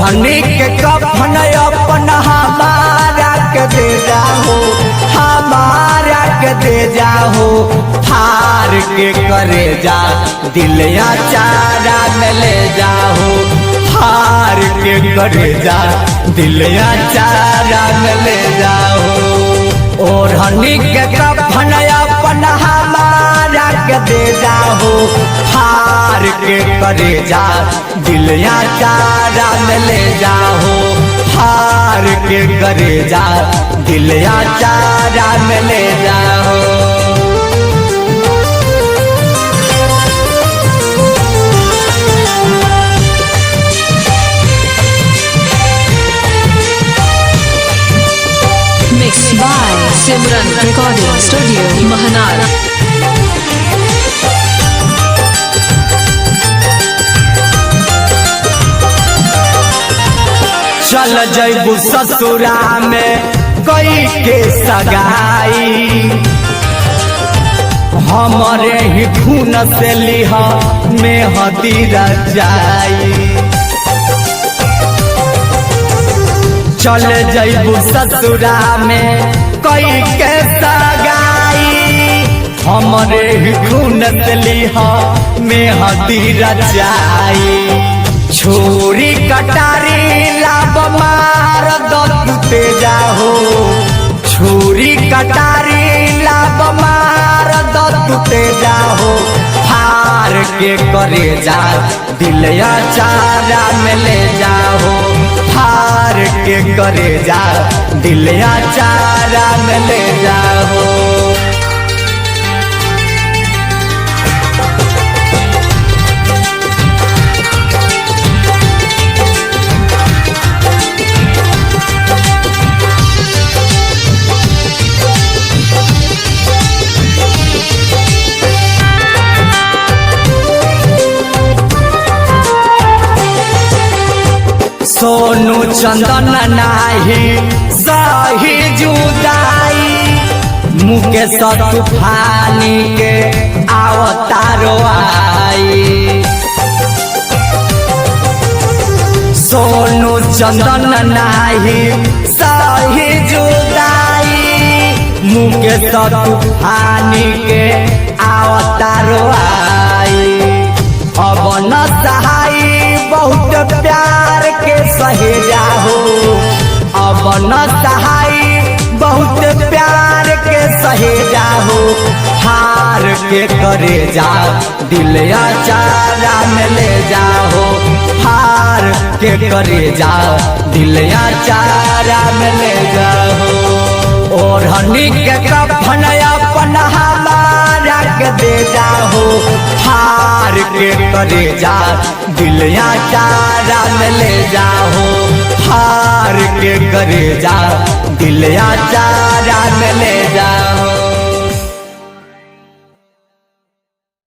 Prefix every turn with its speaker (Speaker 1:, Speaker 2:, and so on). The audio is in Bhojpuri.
Speaker 1: ओढ़नी के कफन अपन हमारा के दे जाओ, हमारा के दे जाओ। फार के करे जा दिलिया चारा में ले जाओ, फार के करे जा दिलिया चारा में ले जाओ। ओढ़नी के कफन अपन हमारा के दे जाओ, फार के करे जा दिलिया चारा में ले जाओ, फार के करे जा दिलिया चारा में ले जाओ।
Speaker 2: Mixed by Simran Recording Studio, Mahanar।
Speaker 1: चल जैबू ससुरा में कोई के सगाई, हमारे ही खून से लिहा मेहदी रचाई। चल जैबू ससुरा में कोई के सगाई, हमारे ही खून से लिहा मेहदी रचाई। छुरी कटारी लाभ मार दे जाओ, छुरी कटारी लाभ मार दे जाओ। फार के करे जा दिलिया चारा में ले जाओ, फार के करे जा दिलिया चारा में ले जाओ। सोनू चंदन नाही सही जुदाई, मुकेश तूफानी के अवतारो आई। सोनू चंदन नाही सही जुदाई, मुकेश तूफानी के अवतारो आई। अब न सहाई बहुत प्यार के सहेजा हो, अब न सहाई बहुत प्यार के सहेजा हो। हार के करे जा दिलिया चारा में ले जाओ, हार के करे जा दिलिया चारा में ले जाओ। ओढ़नी के कफन अपन हमारा के दे जाओ, हार के करे जा दिलिया चारा में ले जाओ, हार के करे जा दिलिया चारा में ले जाओ।